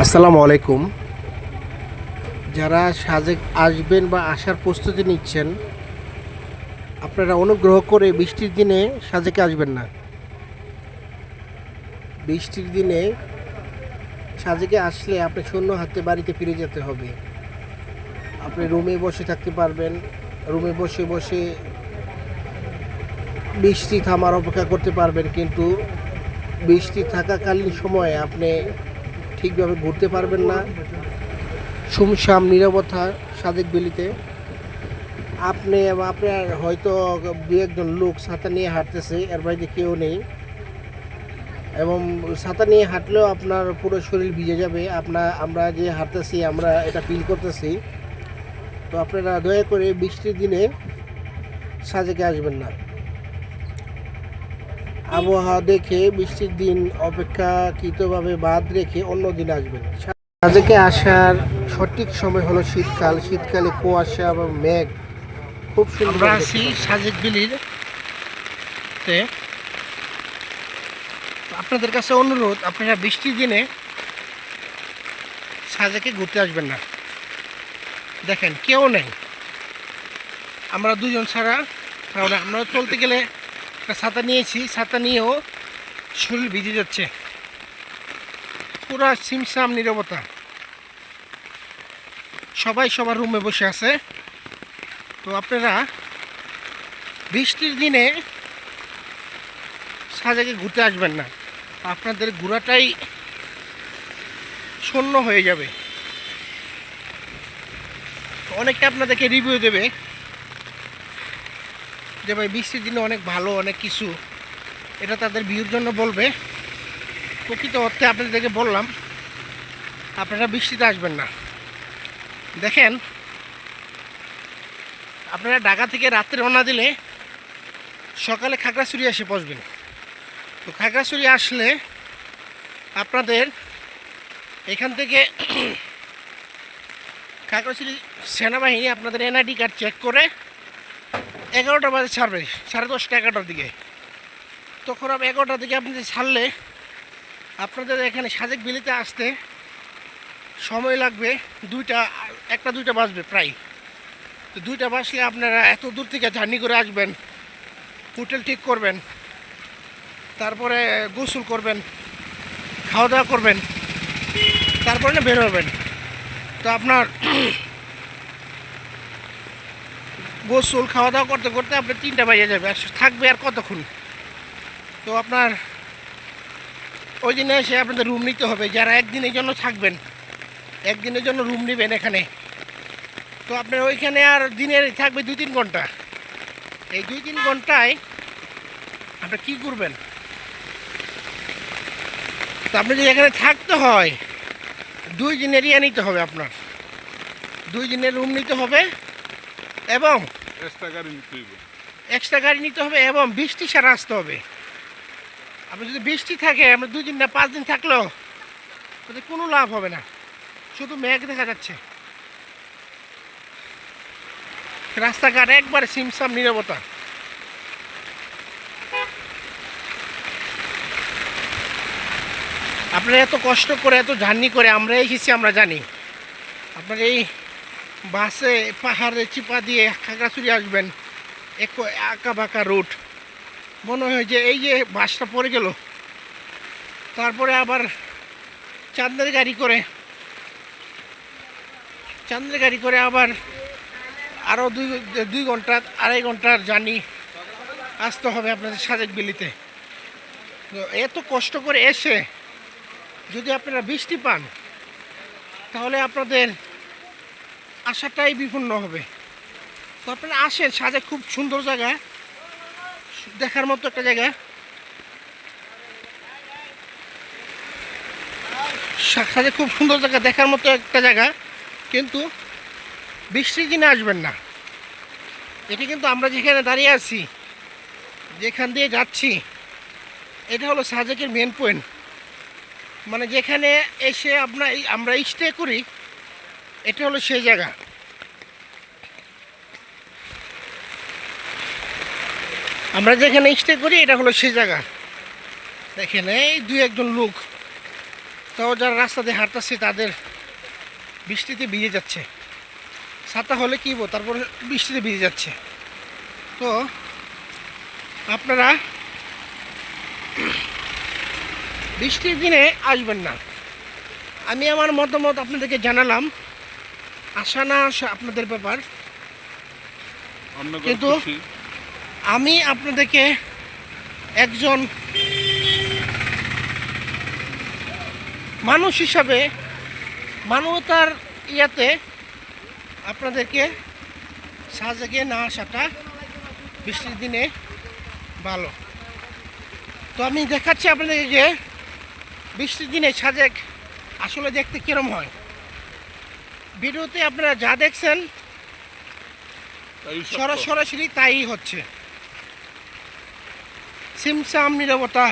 আসসালামু আলাইকুম। যারা সাজেক আসবেন বা আসার প্রস্তুতি নিচ্ছেন, আপনারা অনুগ্রহ করে বৃষ্টির দিনে সাজেকে আসবেন না। বৃষ্টির দিনে সাজেকে আসলে আপনি শূন্য হাতে বাড়িতে ফিরে যেতে হবে। আপনি রুমে বসে থাকতে পারবেন, রুমে বসে বসে বৃষ্টি থামার অপেক্ষা করতে পারবেন, কিন্তু বৃষ্টি থাকাকালীন সময়ে আপনি ঠিকভাবে ঘুরতে পারবেন না। সুমসাম নীরবতা সাজেক ভ্যালিতে। আপনার হয়তো দু একজন লোক ছাতা নিয়ে হাঁটতেছে, এর বাইরে কেউ নেই। এবং ছাতা নিয়ে হাঁটলেও আপনার পুরো শরীর ভিজে যাবে। আমরা যে হাঁটতেছি আমরা এটা ফিল করতেছি। তো আপনারা দয়া করে বৃষ্টির দিনে সাজেকে আসবেন না। আবহাওয়া দেখে বৃষ্টির দিন অপেক্ষাকৃতভাবে বাদ রেখে অন্য দিন আসবেন। সাজেকে আসার সঠিক সময় হলো শীতকাল। শীতকালে কুয়াশা এবং মেঘ খুব সুন্দর। আমরা আছি সাজেক ভ্যালির। আপনাদের কাছে অনুরোধ, আপনারা বৃষ্টির দিনে সাজেকে ঘুরতে আসবেন না। দেখেন কেউ নেই, আমরা দুজন ছাড়া। কারণ আমরা চলতে গেলে একটা ছাতা নিয়েছি, ছাতা নিয়েও শরীর ভিজে যাচ্ছে। পুরা সিমসাম নীরবতা, সবাই সবার রুমে বসে আছে। তো আপনারা বৃষ্টির দিনে সাজেকে ঘুরতে আসবেন না, আপনাদের ঘোরাটাই শূন্য হয়ে যাবে। অনেকে আপনাদেরকে রিভিউ দেবে যে ভাই বৃষ্টির দিনে অনেক ভালো, অনেক কিছু, এটা তাদের ভিউর জন্য বলবে। প্রকৃত অর্থে আপনাদেরকে বললাম, আপনারা বৃষ্টিতে আসবেন না। দেখেন, আপনারা ঢাকা থেকে রাত্রে রওনা দিলে সকালে খাগড়াছড়ি এসে পৌঁছবেন। তো খাগড়াছড়ি আসলে আপনাদের এখান থেকে খাগড়াছড়ি সেনাবাহিনী আপনাদের এনআইডি কার্ড চেক করে 11টা বাজে ছাড়বে, 10:30 11টার দিকে। তখন 11টার দিকে আপনি ছাড়লে আপনাদের এখানে সাজেক ভ্যালিতে আসতে সময় লাগবে 1টা 2টা বাজবে প্রায়। তো 2টা বাজলে আপনারা এত দূর থেকে জার্নি করে আসবেন, হোটেল ঠিক করবেন, তারপরে গোসল করবেন, খাওয়া দাওয়া করবেন, তারপরে না বের হবেন। তো আপনার গোসল খাওয়া দাওয়া করতে করতে আপনার 3টা বাজে যাবে, আর থাকবে আর কতক্ষণ। তো আপনার ওই দিনে এসে আপনাদের রুম নিতে হবে। যারা একদিনের জন্য থাকবেন, একদিনের জন্য রুম নেবেন এখানে, তো আপনার ওইখানে আর দিনের থাকবে 2-3 ঘন্টা। এই 2-3 ঘন্টায় আপনি কী করবেন? তো আপনি যদি এখানে থাকতে হয় 2 দিন এরিয়া নিতে হবে, আপনার 2 দিনের রুম নিতে হবে এবং এক্সট্রা গাড়ি নিতে হবে এবং বৃষ্টি ছাড়া আসতে হবে। আপনি যদি বৃষ্টি থাকে, আমরা 2 দিন না 5 দিন থাকলেও তাতে কোনো লাভ হবে না, শুধু মেঘ দেখা যাচ্ছে। রাস্তাঘাট একবারে সিমসাম নীরবতা। আপনারা এত কষ্ট করে, এত জার্নি করে আমরা এসেছি, আমরা জানি। আপনার এই বাসে পাহাড়ে চিপা দিয়ে খাগড়াছড়ি আসবেন, আঁকা বাঁকা রুট, মনে হয় যে এই যে বাসটা পড়ে গেল। তারপরে আবার চাঁদের গাড়ি করে আবার আরও 2 ঘন্টা 2.5 ঘন্টার জার্নি আসতে হবে আপনাদের সাজেক ভ্যালিতে। তো এত কষ্ট করে এসে যদি আপনারা বৃষ্টি পান, তাহলে আপনাদের আশাটাই বিপন্ন হবে। তো আপনারা আসেন, সাজেক খুব সুন্দর জায়গা, দেখার মতো একটা জায়গা। সাজেক খুব সুন্দর জায়গা, দেখার মতো একটা জায়গা, কিন্তু বৃষ্টির দিনে আসবেন না। এটি কিন্তু আমরা যেখানে দাঁড়িয়ে আছি, যেখান দিয়ে যাচ্ছি, এটা হলো সাজেকের মেন পয়েন্ট। মানে যেখানে এসে আমরা স্টে করি, এটা হলো সেই জায়গা। আমরা যেখানে স্টে করি এটা হলো সেই জায়গা। দেখেন এই 2-1 জন লোক তো যারা রাস্তা দিয়ে হাঁটতেছে তাদের বৃষ্টিতে ভিজে যাচ্ছে, ছাতা হলে কি হবো, তারপরে বৃষ্টিতে ভিজে যাচ্ছে। তো আপনারা বৃষ্টির দিনে আসবেন না। আমি আমার মতামত আপনাদেরকে জানালাম, আসা না আসা আপনাদের ব্যাপার, কিন্তু আমি আপনাদেরকে একজন মানুষ হিসাবে মানবতার ইয়াতে আপনাদেরকে সাজেকে না আসাটা বৃষ্টির দিনে ভালো। তো আমি দেখাচ্ছি আপনাদেরকে যে বৃষ্টির দিনে সাজেক আসলে দেখতে কিরম হয়। ভিডিওতে আপনারা যা দেখছেন সরাসরি তাই হচ্ছে। সিমসাম নীরবতা,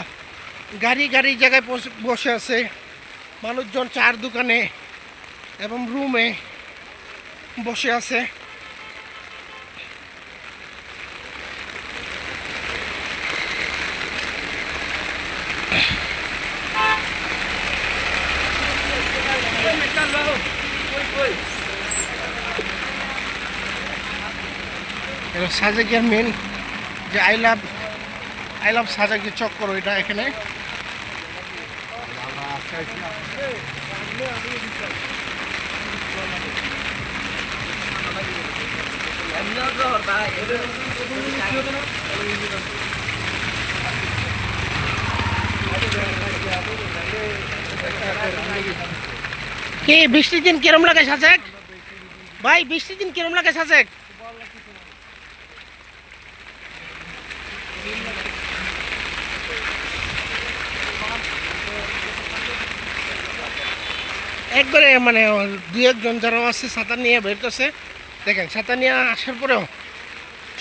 গাড়ি গাড়ি জায়গায় বসে আছে, মানুষজন চার দোকানে এবং রুমে বসে আছে। সাজেকের মেন যে আই লাভ সাজেক যে চক্কর, ওইটা এখানে কি বৃষ্টির দিন কিরম লাগে সাজেক ভাই? বৃষ্টির দিন কিরম লাগে সাজেক? একবারে মানে দু একজন যারা আছে ছাতা নিয়ে বেরোতেছে, দেখেন ছাতা নিয়ে আসার পরেও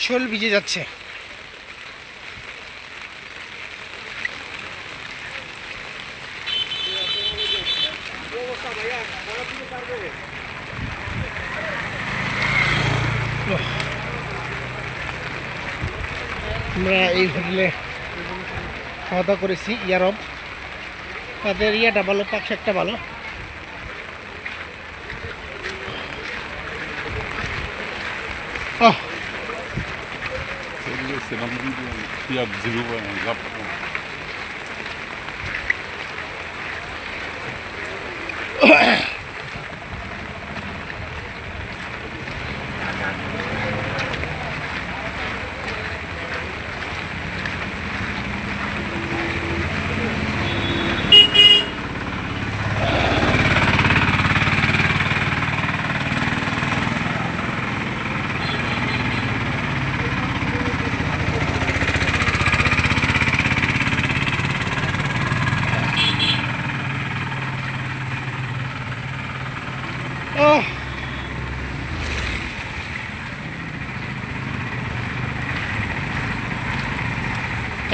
শরীর ভিজে যাচ্ছে। আমরা এই হোটেলে খাওয়া দাওয়া করেছি, ইয়ারব। তাদের ইয়াটা ভালো, পাকশাকটা ভালো।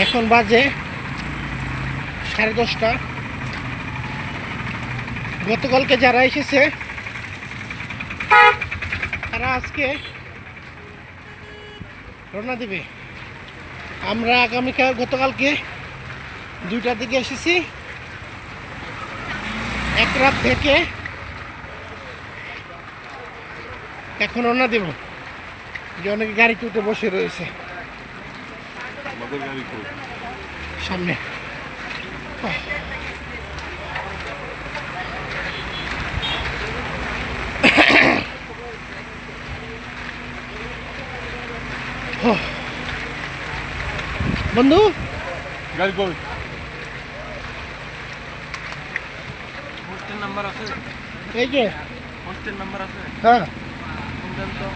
এখন বাজে 10:30। গতকালকে যারা এসেছে তারা আজকে রওনা দিবে। আমরা আগামীকাল, গতকালকে 2টার দিকে এসেছি, এক রাত থেকে এখন রওনা দেব। যে অনেকে গাড়িতে উঠে বসে রয়েছে সামনে। বন্ধু গাড়ি কই? হোস্টেল নাম্বার আছে? এই যে হোস্টেল নাম্বার আছে? হ্যাঁ, তো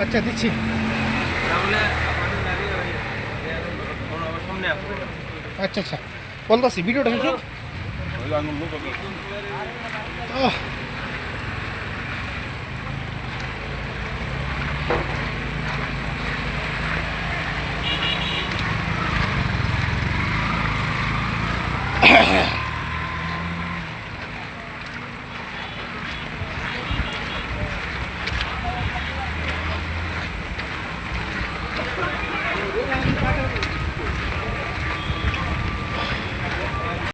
আচ্ছা দিচ্ছি। তাহলে আমাদের গাড়ি ওই সামনে আসবে। আচ্ছা আচ্ছা, বলতেছি ভিডিওটা শেষ হোক। ওই আঙুল লোক আহ